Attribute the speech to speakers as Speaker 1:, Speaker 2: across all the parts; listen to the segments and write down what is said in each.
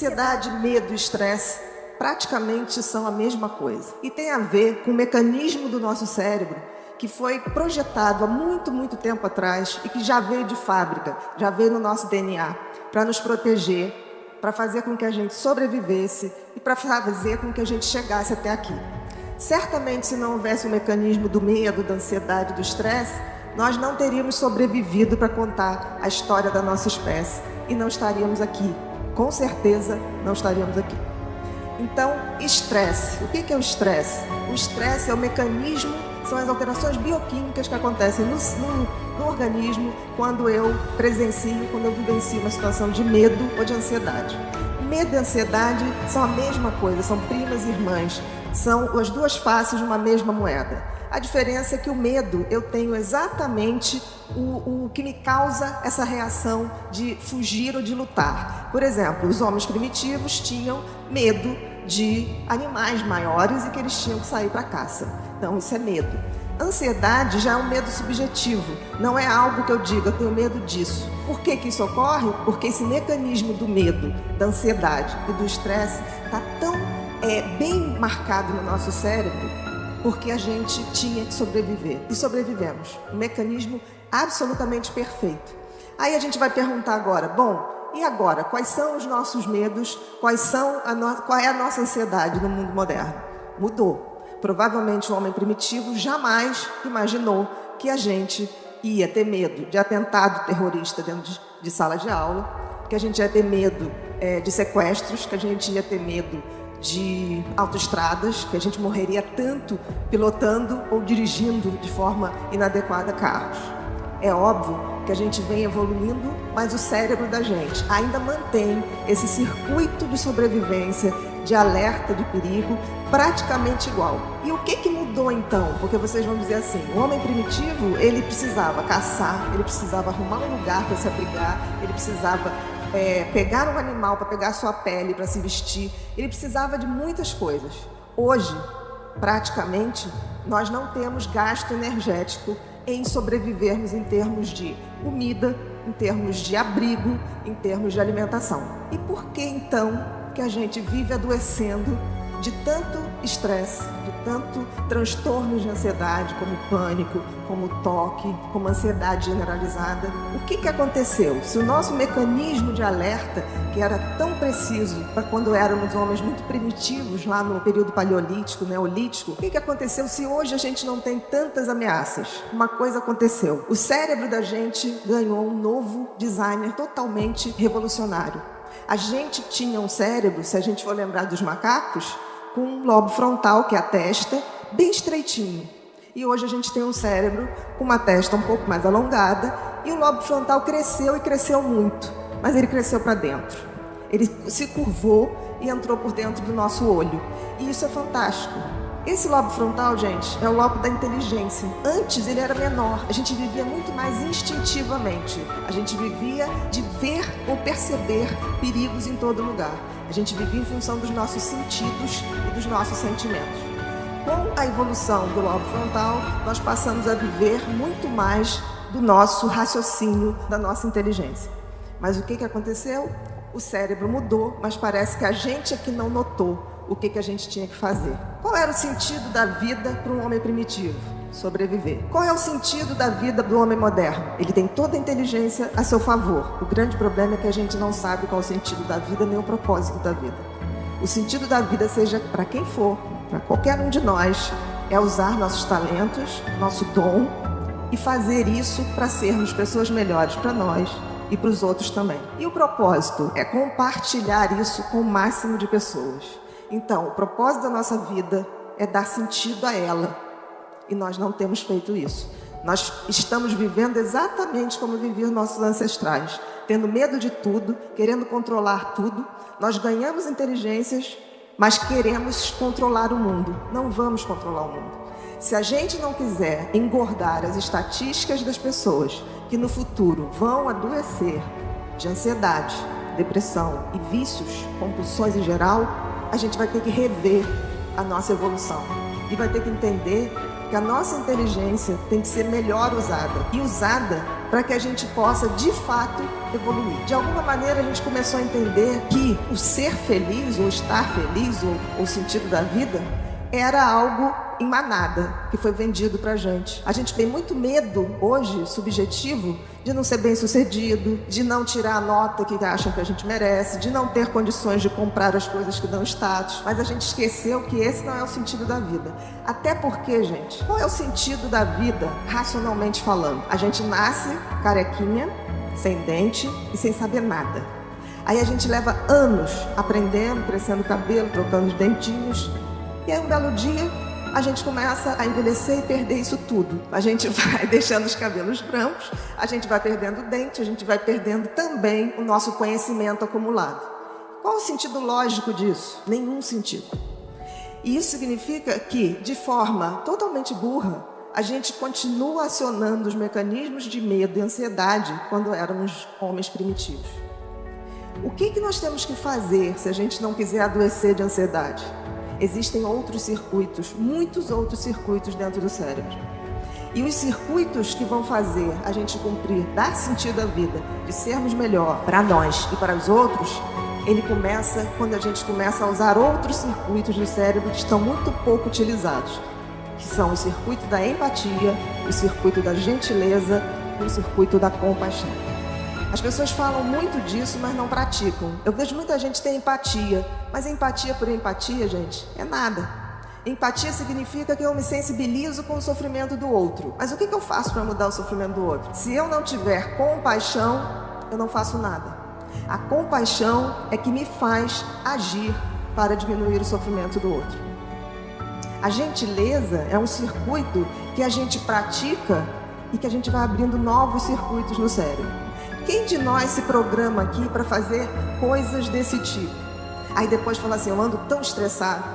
Speaker 1: Ansiedade, medo e estresse praticamente são a mesma coisa. E tem a ver com o mecanismo do nosso cérebro que foi projetado há muito tempo atrás e que já veio de fábrica, já veio no nosso DNA, para nos proteger, para fazer com que a gente sobrevivesse e para fazer com que a gente chegasse até aqui. Certamente, se não houvesse o mecanismo do medo, da ansiedade, do estresse, nós não teríamos sobrevivido para contar a história da nossa espécie e não estaríamos aqui. Com certeza, não estaríamos aqui. Então, estresse. O que é o estresse? O estresse é o mecanismo, são as alterações bioquímicas que acontecem no organismo quando eu vivencio uma situação de medo ou de ansiedade. Medo e ansiedade são a mesma coisa, são primas e irmãs, são as duas faces de uma mesma moeda. A diferença é que o medo, eu tenho exatamente o que me causa essa reação de fugir ou de lutar. Por exemplo, os homens primitivos tinham medo de animais maiores e que eles tinham que sair para caça. Então, isso é medo. Ansiedade já é um medo subjetivo, não é algo que eu diga, eu tenho medo disso. Por que isso ocorre? Porque esse mecanismo do medo, da ansiedade e do estresse está tão bem marcado no nosso cérebro, porque a gente tinha que sobreviver. E sobrevivemos. Um mecanismo absolutamente perfeito. Aí a gente vai perguntar agora, bom, e agora? Quais são os nossos medos? Qual é a nossa ansiedade no mundo moderno? Mudou. Provavelmente o homem primitivo jamais imaginou que a gente ia ter medo de atentado terrorista dentro de sala de aula, que a gente ia ter medo de sequestros, que a gente ia ter medo de autoestradas, que a gente morreria tanto pilotando ou dirigindo de forma inadequada carros. É óbvio que a gente vem evoluindo, mas o cérebro da gente ainda mantém esse circuito de sobrevivência, de alerta de perigo, praticamente igual. E o que mudou então? Porque vocês vão dizer assim, o homem primitivo, ele precisava caçar, ele precisava arrumar um lugar para se abrigar, ele precisava pegar um animal para pegar sua pele, para se vestir, ele precisava de muitas coisas. Hoje, praticamente, nós não temos gasto energético em sobrevivermos em termos de comida, em termos de abrigo, em termos de alimentação. E por que então que a gente vive adoecendo de tanto estresse, de tanto transtornos de ansiedade, como pânico, como toque, como ansiedade generalizada? O que aconteceu? Se o nosso mecanismo de alerta, que era tão preciso para quando éramos homens muito primitivos, lá no período paleolítico, neolítico, o que aconteceu se hoje a gente não tem tantas ameaças? Uma coisa aconteceu. O cérebro da gente ganhou um novo designer totalmente revolucionário. A gente tinha um cérebro, se a gente for lembrar dos macacos, com um lobo frontal, que é a testa, bem estreitinho. E hoje a gente tem um cérebro com uma testa um pouco mais alongada e o lobo frontal cresceu e cresceu muito, mas ele cresceu para dentro. Ele se curvou e entrou por dentro do nosso olho. E isso é fantástico. Esse lobo frontal, gente, é o lobo da inteligência. Antes ele era menor, a gente vivia muito mais instintivamente. A gente vivia de ver ou perceber perigos em todo lugar. A gente vivia em função dos nossos sentidos e dos nossos sentimentos. Com a evolução do lobo frontal, nós passamos a viver muito mais do nosso raciocínio, da nossa inteligência. Mas o que aconteceu? O cérebro mudou, mas parece que a gente é que não notou o que a gente tinha que fazer. Qual era o sentido da vida para um homem primitivo? Sobreviver. Qual é o sentido da vida do homem moderno? Ele tem toda a inteligência a seu favor. O grande problema é que a gente não sabe qual é o sentido da vida nem o propósito da vida. O sentido da vida, seja para quem for, para qualquer um de nós, é usar nossos talentos, nosso dom e fazer isso para sermos pessoas melhores para nós e para os outros também. E o propósito é compartilhar isso com o máximo de pessoas. Então, o propósito da nossa vida é dar sentido a ela. E nós não temos feito isso. Nós estamos vivendo exatamente como viviam nossos ancestrais. Tendo medo de tudo, querendo controlar tudo. Nós ganhamos inteligências, mas queremos controlar o mundo. Não vamos controlar o mundo. Se a gente não quiser engordar as estatísticas das pessoas que no futuro vão adoecer de ansiedade, depressão e vícios, compulsões em geral, a gente vai ter que rever a nossa evolução e e vai ter que entender que a nossa inteligência tem que ser melhor usada. E usada para que a gente possa, de fato, evoluir. De alguma maneira, a gente começou a entender que o ser feliz, ou estar feliz, ou o sentido da vida, era algo em manada, que foi vendido pra gente. A gente tem muito medo, hoje, subjetivo, de não ser bem-sucedido, de não tirar a nota que acham que a gente merece, de não ter condições de comprar as coisas que dão status. Mas a gente esqueceu que esse não é o sentido da vida. Até porque, gente, qual é o sentido da vida, racionalmente falando? A gente nasce carequinha, sem dente e sem saber nada. Aí a gente leva anos aprendendo, crescendo o cabelo, trocando os dentinhos. E aí um belo dia a gente começa a envelhecer e perder isso tudo. A gente vai deixando os cabelos brancos, a gente vai perdendo o dente, a gente vai perdendo também o nosso conhecimento acumulado. Qual o sentido lógico disso? Nenhum sentido. E isso significa que, de forma totalmente burra, a gente continua acionando os mecanismos de medo e ansiedade quando éramos homens primitivos. O que nós temos que fazer se a gente não quiser adoecer de ansiedade? Existem outros circuitos, muitos outros circuitos dentro do cérebro. E os circuitos que vão fazer a gente cumprir, dar sentido à vida, de sermos melhor para nós e para os outros, ele começa quando a gente começa a usar outros circuitos do cérebro que estão muito pouco utilizados, que são o circuito da empatia, o circuito da gentileza e o circuito da compaixão. As pessoas falam muito disso, mas não praticam. Eu vejo muita gente ter empatia, mas empatia por empatia, gente, é nada. Empatia significa que eu me sensibilizo com o sofrimento do outro. Mas o que eu faço para mudar o sofrimento do outro? Se eu não tiver compaixão, eu não faço nada. A compaixão é que me faz agir para diminuir o sofrimento do outro. A gentileza é um circuito que a gente pratica e que a gente vai abrindo novos circuitos no cérebro. Quem de nós se programa aqui para fazer coisas desse tipo? Aí depois fala assim, eu ando tão estressado.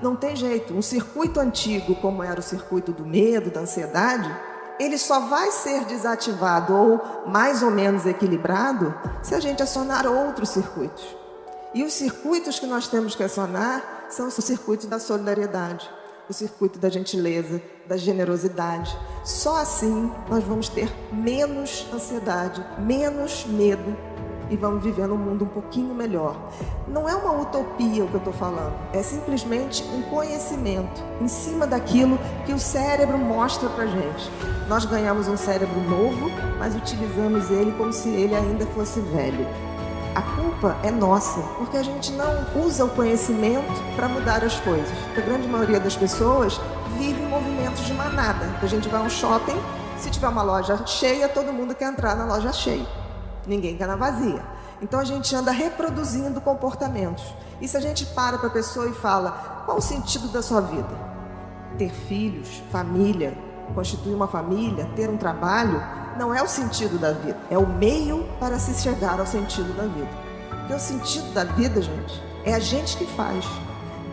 Speaker 1: Não tem jeito, um circuito antigo, como era o circuito do medo, da ansiedade, ele só vai ser desativado ou mais ou menos equilibrado se a gente acionar outros circuitos. E os circuitos que nós temos que acionar são os circuitos da solidariedade, o circuito da gentileza, da generosidade. Só assim nós vamos ter menos ansiedade, menos medo e vamos viver num mundo um pouquinho melhor. Não é uma utopia o que eu estou falando, é simplesmente um conhecimento em cima daquilo que o cérebro mostra pra gente. Nós ganhamos um cérebro novo, mas utilizamos ele como se ele ainda fosse velho. A culpa é nossa, porque a gente não usa o conhecimento para mudar as coisas. A grande maioria das pessoas vive em movimentos de manada. A gente vai a um shopping, se tiver uma loja cheia, todo mundo quer entrar na loja cheia. Ninguém quer na vazia. Então a gente anda reproduzindo comportamentos. E se a gente para a pessoa e fala, qual o sentido da sua vida? Ter filhos, família, constituir uma família, ter um trabalho, não é o sentido da vida, é o meio para se chegar ao sentido da vida. Porque o sentido da vida, gente, é a gente que faz.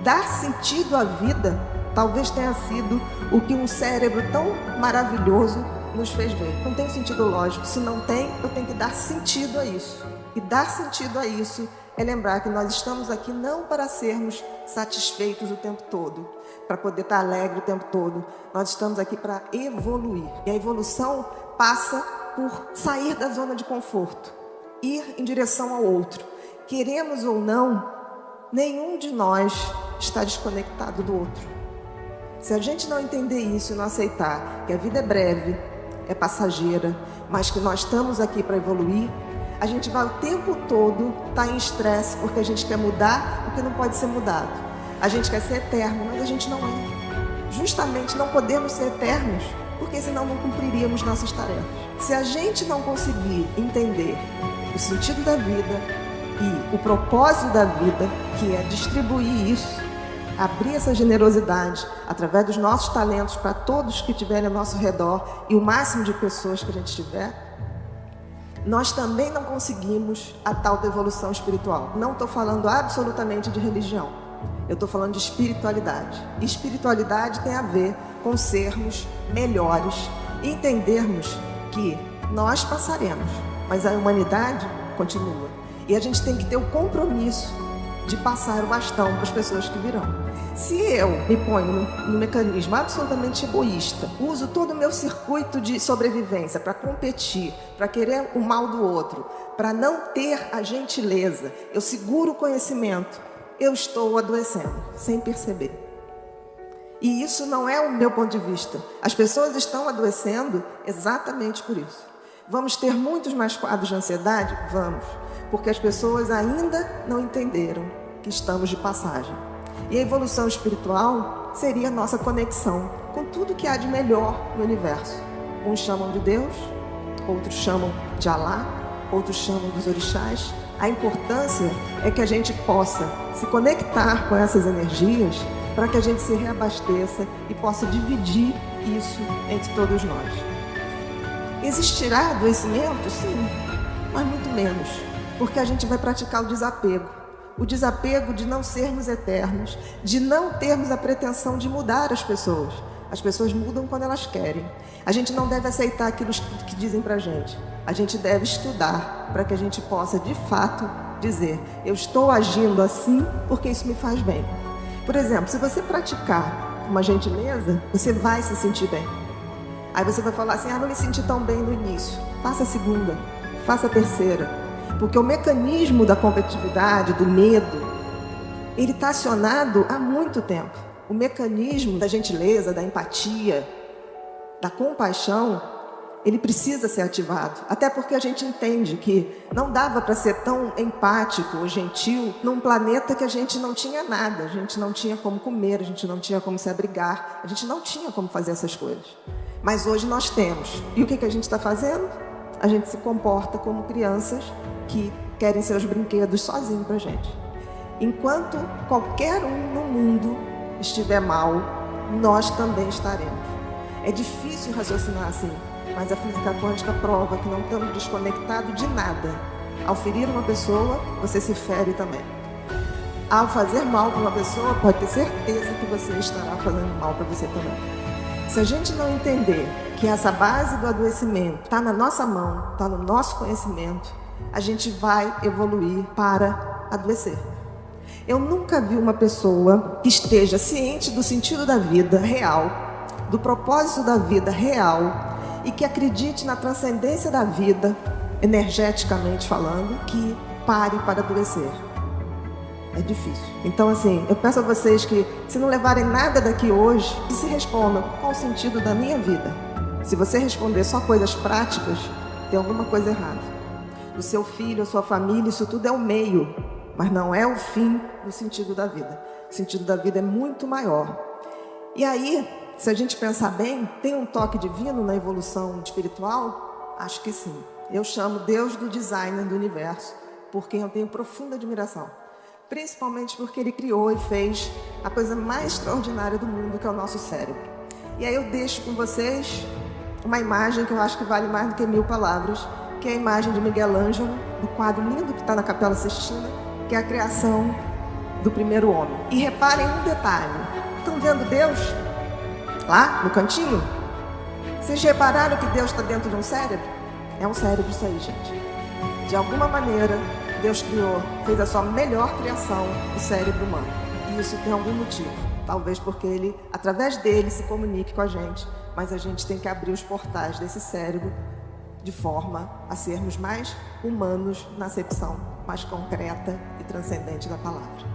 Speaker 1: Dar sentido à vida talvez tenha sido o que um cérebro tão maravilhoso nos fez ver. Não tem sentido lógico. Se não tem, eu tenho que dar sentido a isso. E dar sentido a isso é lembrar que nós estamos aqui não para sermos satisfeitos o tempo todo, para poder estar alegre o tempo todo. Nós estamos aqui para evoluir. E a evolução passa por sair da zona de conforto, ir em direção ao outro. Queremos ou não, nenhum de nós está desconectado do outro. Se a gente não entender isso e não aceitar que a vida é breve, é passageira, mas que nós estamos aqui para evoluir, a gente vai o tempo todo estar em estresse porque a gente quer mudar o que não pode ser mudado. A gente quer ser eterno, mas a gente não é. Justamente não podemos ser eternos, porque senão não cumpriríamos nossas tarefas. Se a gente não conseguir entender o sentido da vida e o propósito da vida, que é distribuir isso, abrir essa generosidade através dos nossos talentos para todos que estiverem ao nosso redor e o máximo de pessoas que a gente tiver, nós também não conseguimos a tal da evolução espiritual. Não estou falando absolutamente de religião, eu estou falando de espiritualidade. E espiritualidade tem a ver com sermos melhores e entendermos que nós passaremos, mas a humanidade continua. E a gente tem que ter o compromisso de passar o bastão para as pessoas que virão. Se eu me ponho num mecanismo absolutamente egoísta, uso todo o meu circuito de sobrevivência para competir, para querer o mal do outro, para não ter a gentileza, eu seguro o conhecimento, eu estou adoecendo, sem perceber. E isso não é o meu ponto de vista. As pessoas estão adoecendo exatamente por isso. Vamos ter muitos mais quadros de ansiedade? Vamos, porque as pessoas ainda não entenderam que estamos de passagem. E a evolução espiritual seria a nossa conexão com tudo que há de melhor no universo. Uns chamam de Deus, outros chamam de Alá, outros chamam dos orixás. A importância é que a gente possa se conectar com essas energias para que a gente se reabasteça e possa dividir isso entre todos nós. Existirá adoecimento? Sim, mas muito menos, porque a gente vai praticar o desapego. O desapego de não sermos eternos, de não termos a pretensão de mudar as pessoas. As pessoas mudam quando elas querem. A gente não deve aceitar aquilo que dizem pra gente. A gente deve estudar para que a gente possa, de fato, dizer: eu estou agindo assim porque isso me faz bem. Por exemplo, se você praticar uma gentileza, você vai se sentir bem. Aí você vai falar assim: não me senti tão bem no início. Faça a segunda, faça a terceira. Porque o mecanismo da competitividade, do medo, ele está acionado há muito tempo. O mecanismo da gentileza, da empatia, da compaixão, ele precisa ser ativado. Até porque a gente entende que não dava para ser tão empático ou gentil num planeta que a gente não tinha nada. A gente não tinha como comer, a gente não tinha como se abrigar, a gente não tinha como fazer essas coisas. Mas hoje nós temos. E o que a gente está fazendo? A gente se comporta como crianças que querem seus brinquedos sozinhos pra gente. Enquanto qualquer um no mundo estiver mal, nós também estaremos. É difícil raciocinar assim, mas a física quântica prova que não estamos desconectados de nada. Ao ferir uma pessoa, você se fere também. Ao fazer mal para uma pessoa, pode ter certeza que você estará fazendo mal para você também. Se a gente não entender que essa base do adoecimento está na nossa mão, está no nosso conhecimento, a gente vai evoluir para adoecer. Eu nunca vi uma pessoa que esteja ciente do sentido da vida real, do propósito da vida real e que acredite na transcendência da vida, energeticamente falando, que pare para adoecer. É difícil. Então, assim, eu peço a vocês que, se não levarem nada daqui hoje, que se respondam: qual o sentido da minha vida? Se você responder só coisas práticas, tem alguma coisa errada. O seu filho, a sua família, isso tudo é o meio, mas não é o fim do sentido da vida. O sentido da vida é muito maior. E aí, se a gente pensar bem, tem um toque divino na evolução espiritual? Acho que sim. Eu chamo Deus do design do universo, por quem eu tenho profunda admiração. Principalmente porque ele criou e fez a coisa mais extraordinária do mundo, que é o nosso cérebro. E aí eu deixo com vocês uma imagem que eu acho que vale mais do que 1000 palavras, que é a imagem de Miguel Ângelo, do quadro lindo que está na Capela Sistina, que é a criação do primeiro homem. E reparem um detalhe: estão vendo Deus lá no cantinho? Vocês repararam que Deus está dentro de um cérebro? É um cérebro isso aí, gente. De alguma maneira, Deus criou, fez a sua melhor criação, o cérebro humano. E isso tem algum motivo. Talvez porque ele, através dele, se comunique com a gente. Mas a gente tem que abrir os portais desse cérebro de forma a sermos mais humanos na acepção mais concreta e transcendente da palavra.